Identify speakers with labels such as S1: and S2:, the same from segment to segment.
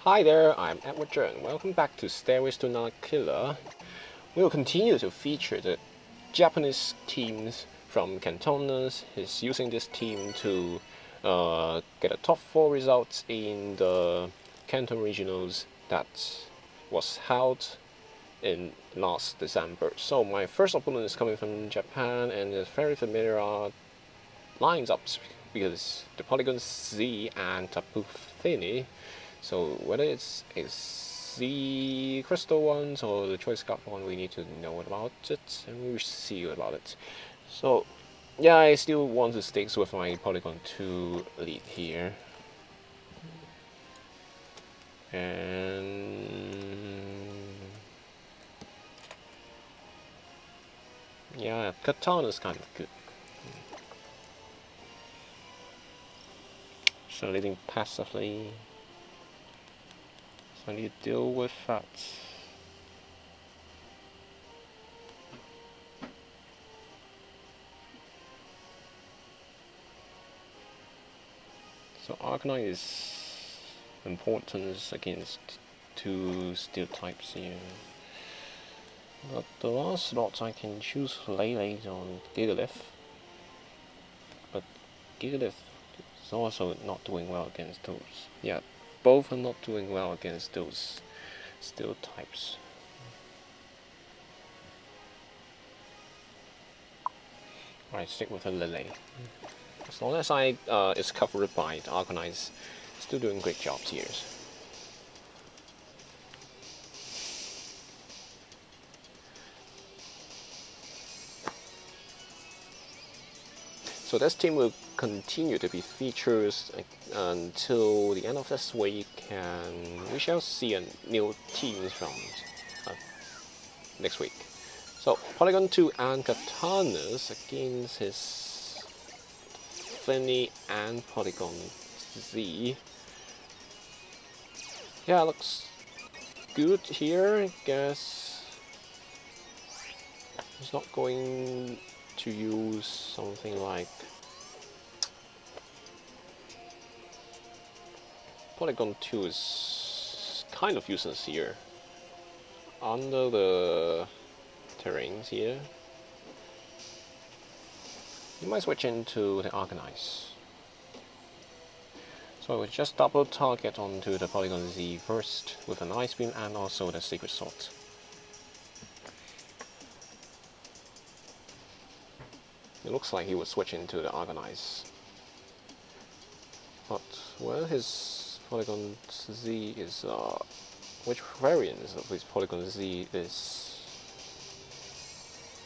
S1: Hi there, I'm Edward Zheng. Welcome back to Stairways to Lanakila. We'll continue to feature the Japanese teams from Cantona. He's using this team to get a top 4 results in the Canton Regionals that was held in last December. So my first opponent is coming from Japan and is very familiar lines up because the Polygon Z and Tapu Fini. So whether it's a Z crystal ones or the choice card one, we need to know about it and we'll see about it. So yeah, I still want to stick with my Polygon 2 lead here. And yeah, Cantona is kind of good. So leading passively. So I need to deal with that. So Arcanine is important against two steel types here. But the last slot I can choose Lele on Gigalith. But Gigalith is also not doing well against those. Yeah, both are not doing well against those steel types. Alright, stick with a Lele. As long as it's covered by the Arcanine, still doing great jobs here. So this team will continue to be featured until the end of this week, and we shall see a new teams from next week. So Polygon 2 and Katanas against his Fini and Polygon Z. Yeah, looks good here. I guess he's not going to use something like Polygon 2 is kind of useless here under the terrains here. You might switch into the Arcanine. So I will just double target onto the Polygon Z first with an Ice Beam and also the Secret Sword. It looks like he would switch into the Arcanine. But where his Polygon Z is, which variant of his Polygon Z is?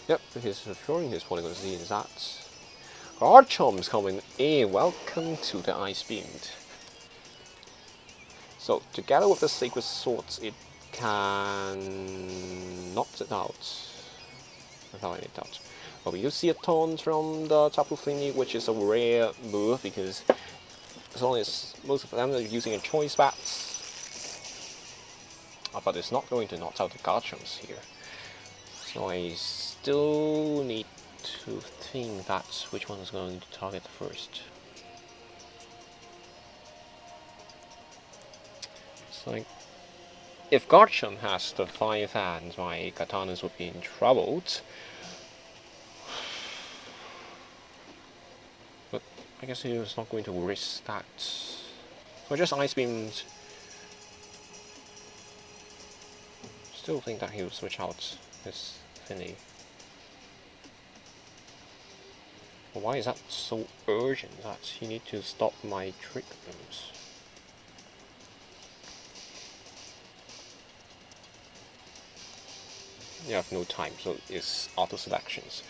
S1: Yep, he's referring his Polygon Z is that. Garchomp's coming in, welcome to the Ice Beam. So together with the Sacred Swords, it can knock it out without any doubt. But we do see a taunt from the Tapu Fini, which is a rare move because as long as most of them are using a choice bats, but it's not going to knock out the Garchomps here. So I still need to think that which one is going to target first. It's like if Garchomp has the 5 hands, my Katanas would be in trouble. But I guess he was not going to risk that. So I just Ice Beamed. Still think that he will switch out his Fini. But why is that so urgent that you need to stop my trick moves? You have no time, so it's auto selections.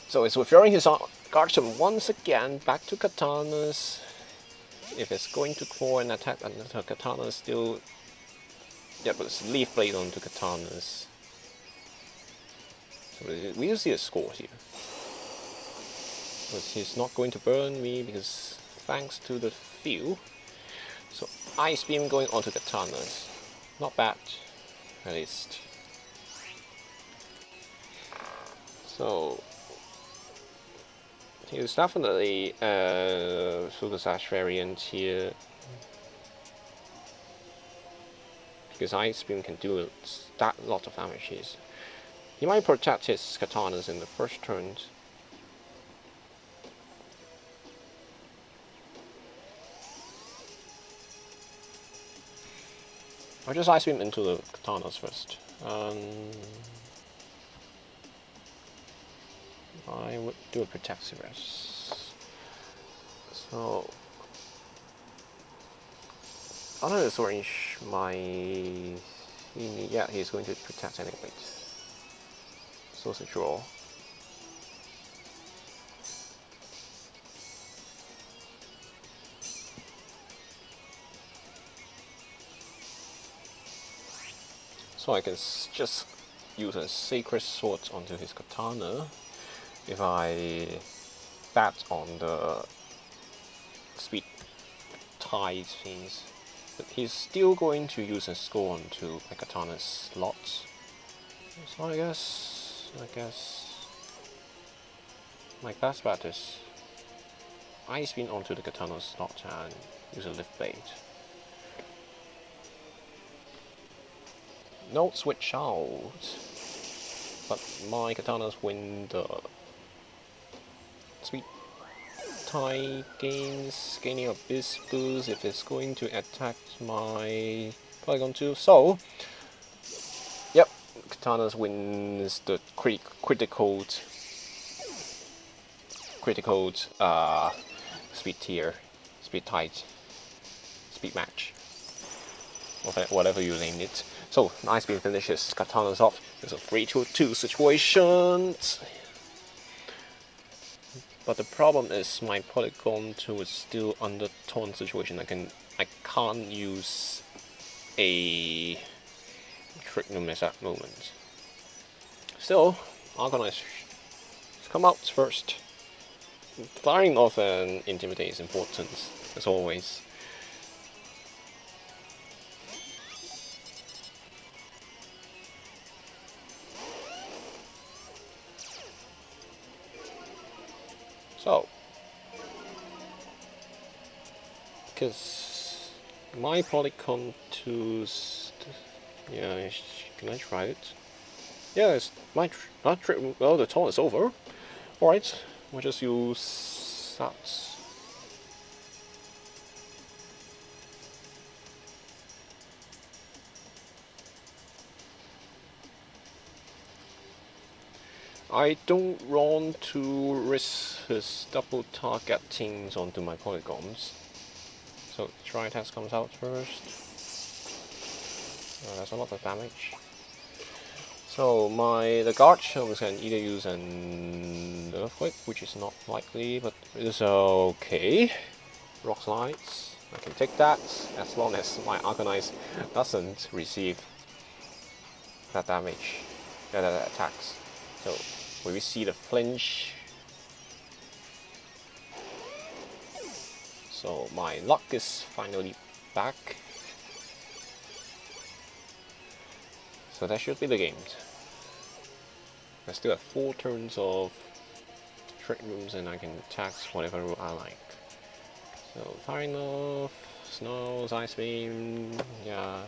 S1: So it's withdrawing his Garchomp once again back to Katanas. If it's going to for an attack, and the Katana is still. Yeah, but it's Leaf Blade onto Katanas. So we will see a score here. But he's not going to burn me because thanks to the field. So Ice Beam going onto Katanas. Not bad, at least. So he's definitely Super Sash variant here. because Ice Beam can do that lot of damage. He might protect his Katanas in the first turns. I'll just Ice Beam into the Katanas first. I would do a Protective Rest. So under this range, yeah, he's going to protect anyway. So it's a draw. So I can just use a Sacred Sword onto his Katana if I bet on the speed tide things. But he's still going to use a score onto my Katana's slots. So I guess my best bet is Ice Beam onto the Katana's slot and use a Lift Blade. No switch out, but my Katanas win the speed tie gains, gaining a Abyss boost if it's going to attack my Polygon 2. So, yep, Katanas wins the critical speed tier, speed tide, speed match, whatever you named it. So, Ice Beam finishes Katanas off. It's a 3-2 situation. But the problem is my Polygon 2 is still under taunt situation. I can't use a Trignum at that moment. Still, Arcanine come out first. Firing off an Intimidate is important, as always. So, because my Polygon 2's, yeah, can I try it? Yeah, it's well, the taunt is over. Alright, we'll just use that. I don't want to risk his double targetings onto my polygons. So Try Test comes out first. That's a lot of damage. So the guard shows can either use an Earthquake, which is not likely, but it is okay. Rock Slides, I can take that as long as my Arcanine doesn't receive that damage, that attacks. So we see the flinch. So my luck is finally back. So that should be the game. I still have 4 turns of Trick Rooms and I can attack whatever route I like. So firing off, Snows, Ice Beam, yeah.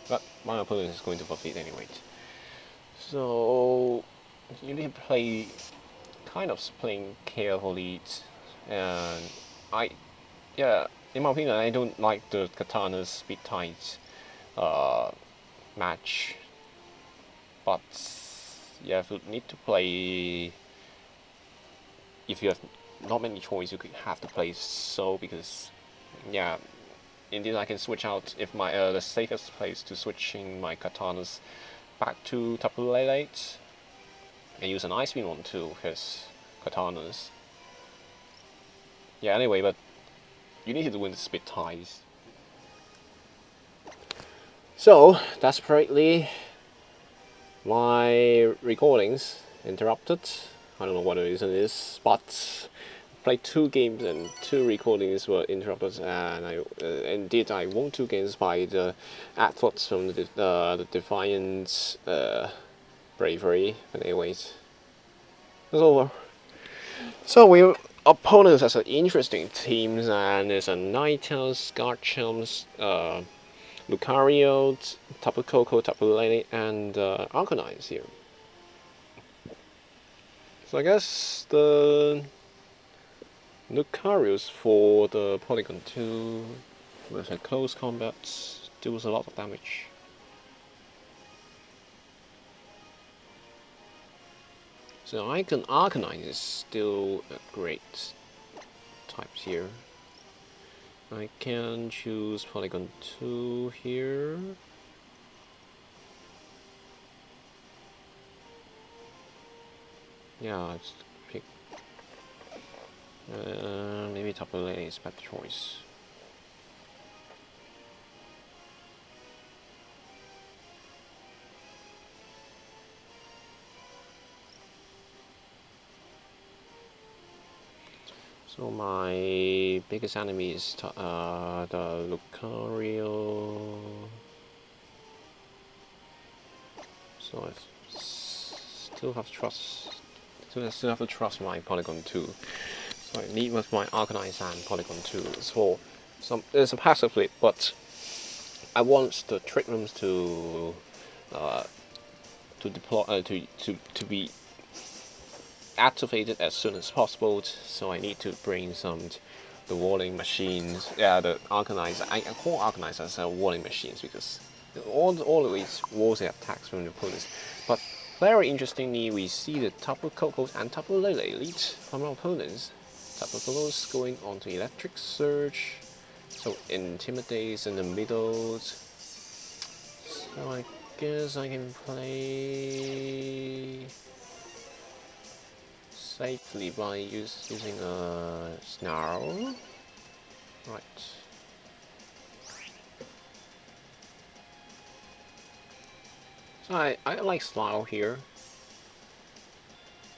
S1: But my opponent is going to forfeit anyway. So you need to play playing carefully, and in my opinion, I don't like the Katana's speed tight match, but yeah, if you need to play, if you have not many choice, you could have to play so, because yeah, indeed I can switch out if my the safest place to switching my Katanas back to Tapu Lele and use an Ice Beam onto his Katanas. Yeah, anyway, but you need to win the speed ties. So, desperately, my recordings interrupted. I don't know what the reason is, but I played 2 games and 2 recordings were interrupted, and indeed I won 2 games by the efforts from the Defiant Braviary. But anyways, it's over. So we opponents as an interesting teams, and there's a Ninetales, Garchomps, Lucario, Tapu Koko, Tapu Lele, and Arcanine here. So I guess the Lucarius for the Polygon 2 with a close combat deals a lot of damage. So Arcanine is still a great type here. I can choose Polygon 2 here. Yeah, let's pick. Maybe Tapu Lele is better choice. So my biggest enemy is the Lucario. So I still have trust. Still have to trust my Polygon 2. So I need with my Arcanine and Polygon 2 for some. There's a passive flip, but I want the trick rooms to deploy to be activated as soon as possible. So I need to bring some the walling machines. Yeah, the Arcanines. I call Arcanines as walling machines because all of these walls attacks from the opponents. But very interestingly, we see the Tapu Koko and Tapu Lele lead from our opponents. Tapu Koko is going on to Electric Surge, so Intimidates in the middle. So I guess I can play safely by using a Snarl. Right. So I like Snarl here.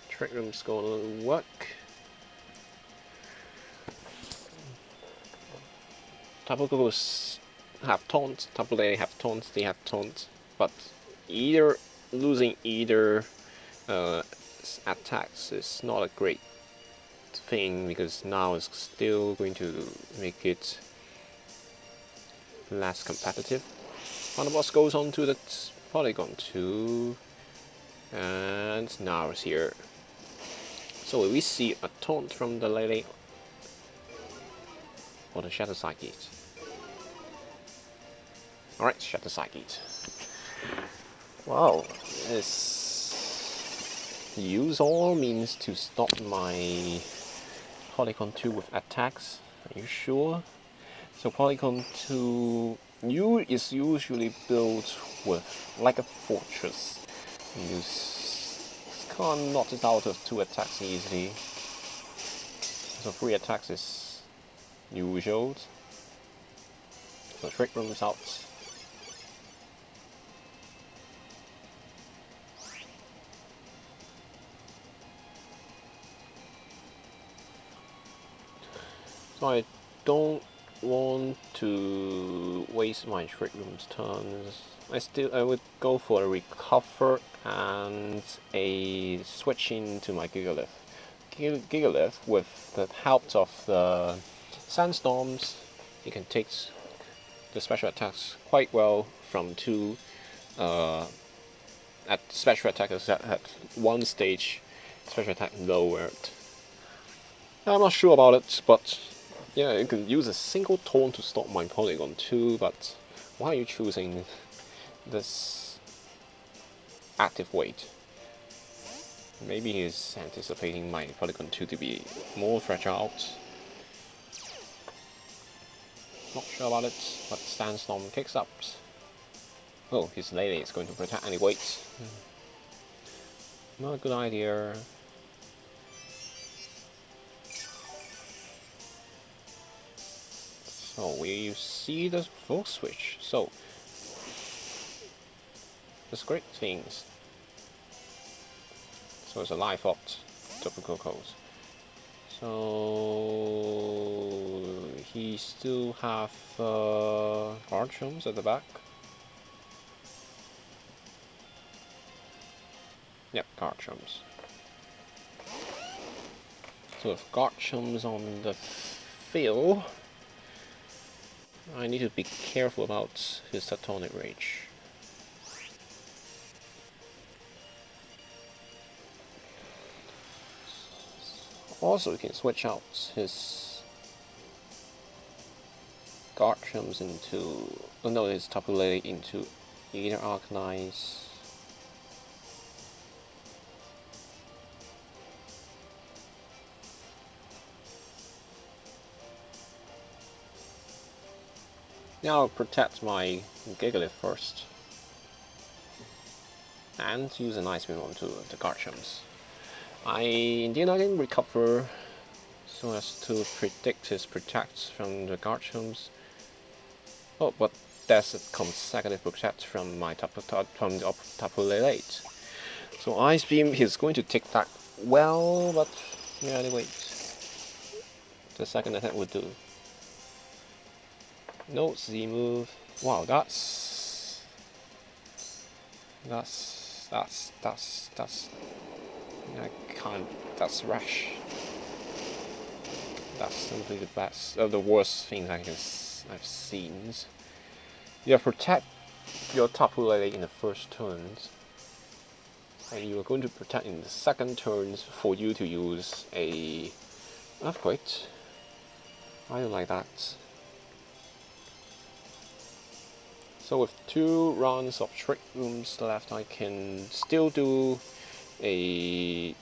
S1: Trick Room's gonna work. Tapu Kokos have taunt, Tapu Lele have taunt, they have taunt, but losing either attacks is not a great thing because now it's still going to make it less competitive. Thunderbolt goes on to the Polygon 2, and now it's here. So we see a taunt from the Lele or the Shadow Psychic. Alright, Shadow Psychic. Wow, this use all means to stop my Polygon 2 with attacks. Are you sure? So Polygon 2 is usually built with like a fortress. You can't knock it out of 2 attacks easily. So 3 attacks is usual. So Trick Room is out. So I don't want to waste my Trick Room's turns. I would go for a recover and a switch into my Gigalith. Gigalith, with the help of the Sandstorms, you can take the special attacks quite well from 2 at special attackers at 1 stage, special attack lowered. I'm not sure about it, but yeah, you can use a single taunt to stop my Polygon 2, but why are you choosing this active weight? Maybe he's anticipating my Polygon 2 to be more fragile. Not sure about it, but Sandstorm kicks up. Oh, his Lele is going to protect any weight. Not a good idea. So we see the full switch. So there's great things. So it's a life opt, Tapu Kokos. So he still have Archons at the back. Yep, Garchomps. So with Garchomps on the field, I need to be careful about his Tectonic Rage. Also, he can switch out his Garchomps into... oh no, his Tapu Lele into either Arcanine. Now I'll protect my Gigalith first. And use an Ice Beam onto the Garchomps. I did not recover so as to predict his protects from the Garchomps. Oh, but that's a consecutive protect from my Tapu Lele. So Ice Beam is going to take that well, but yeah, anyway, the second attack would do. No Z move. Wow, that's I can't. That's rash. That's simply the best, the worst thing I've seen. You protect your Tapu Lele in the first turns, and you are going to protect in the second turns for you to use a Earthquake. I don't like that. So with 2 rounds of Trick Rooms left, I can still do a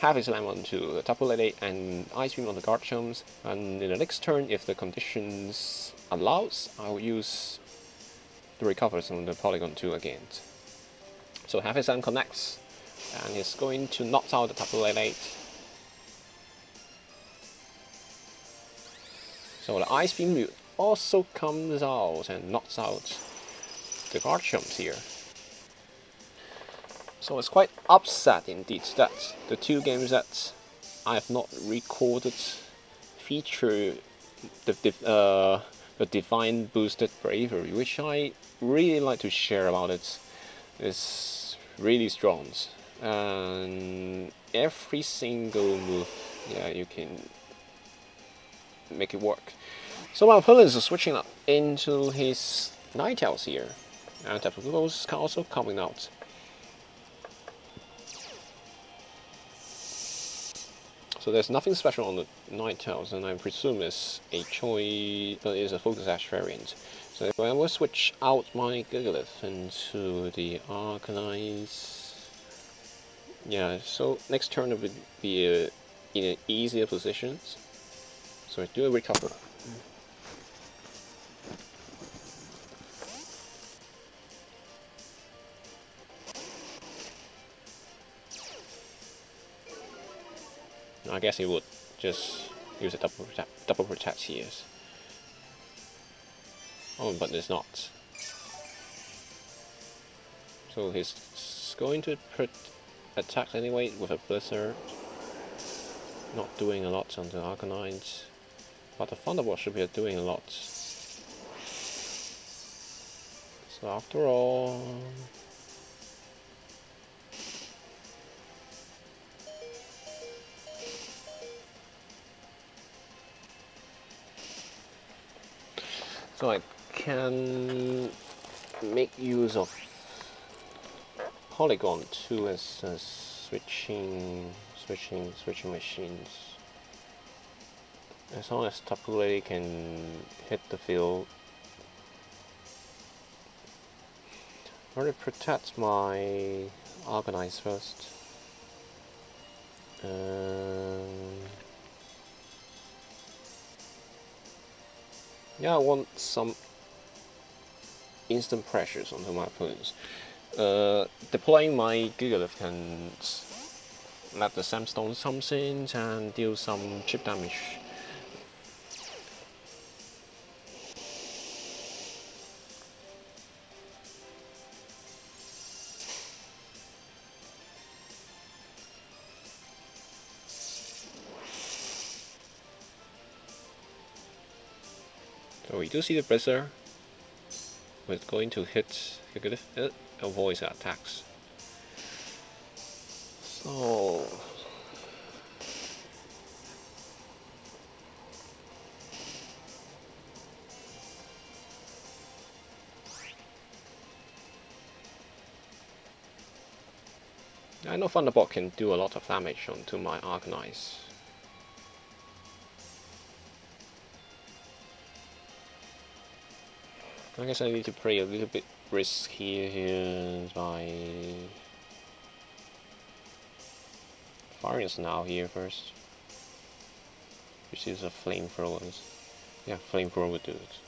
S1: Heavy Slam onto the Tapu Lele and Ice Beam on the Garchomps, and in the next turn, if the conditions allows, I will use the Recovers on the Polygon 2 again. So Heavy Slam connects, and it's going to knock out the Tapu Lele. So the Ice Beam also comes out and knocks out the Garchomps here. So it's quite upset indeed that the 2 games that I have not recorded feature the Divine Boosted Bravery, which I really like to share about it. It's really strong, and every single move, yeah, you can make it work. So my opponent is switching up into his Ninetales here, and Tapu Lele's also coming out. So there's nothing special on the Ninetales, and I presume it's a is a Focus Sash variant. So if I will switch out my Gigalith into the Arcanine, yeah, so next turn it would be in an easier position. So I do a recover. I guess he would just use a double protect here. Oh, but it's not. So he's going to attack anyway with a Blizzard. Not doing a lot on the Arcanine, but the Thunderbolt should be doing a lot. So after all, so I can make use of Polygon 2 as switching machines. As long as Tapu Lele can hit the field, I'm going to protect my Arcanine first. Yeah, I want some instant pressures onto my opponents. Deploying my Gigalith can let the Sandstone come in and deal some chip damage. So we do see the Blizzard. We're going to hit Gigalith, avoid attacks. So I know Thunderbolt can do a lot of damage onto my Arcanines. I guess I need to play a little bit risky here by firing now here first. Which is a flamethrower. Yeah, flamethrower would do it.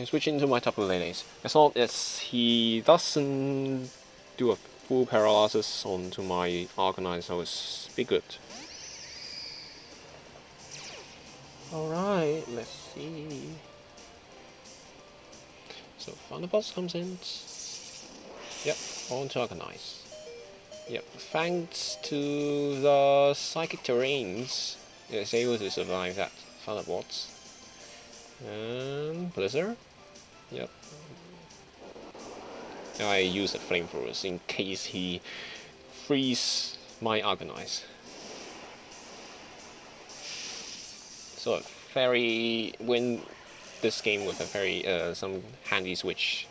S1: Switching to my Tapu Leles. As long as he doesn't do a full paralysis onto my Arcanine, so it's be good. Alright, let's see. So Thunderbolt comes in. Yep, on to Arcanine. Yep, thanks to the Psychic Terrains, it's able to survive that Thunderbolt. And Blizzard. Yep. Now I use the flamethrowers in case he frees my Arcanine. So win this game with a very some handy switch.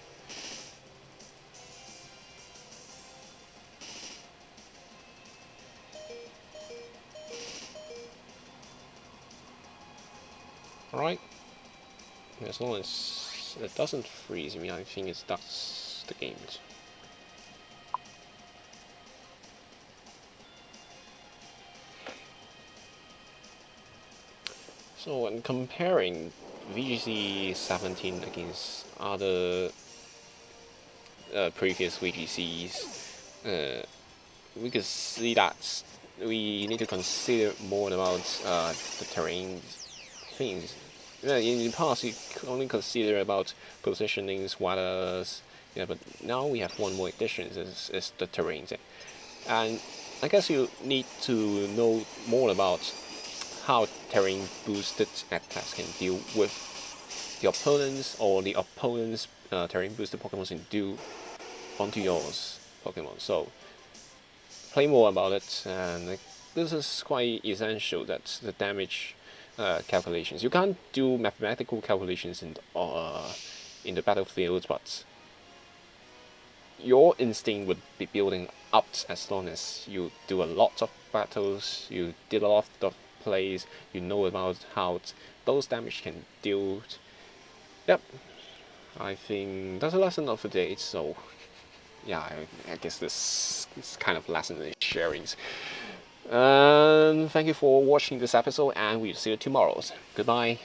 S1: Alright. As long as it doesn't freeze me, I think that's the game. So when comparing VGC 17 against other previous VGCs, we could see that we need to consider more about the terrain things. In the past, we only consider about positionings, weathers, yeah, but now we have one more addition, is the terrains. And I guess you need to know more about how terrain boosted attacks can deal with the opponents, or the opponent's terrain boosted Pokemon can do onto yours Pokemon. So play more about it, and this is quite essential that the damage calculations. You can't do mathematical calculations in the battlefield, but your instinct would be building up as long as you do a lot of battles, you did a lot of plays, you know about how those damage can deal. Yep, I think that's a lesson of the day, so yeah, I guess this kind of lesson is sharings. Thank you for watching this episode, and we'll see you tomorrow. Goodbye.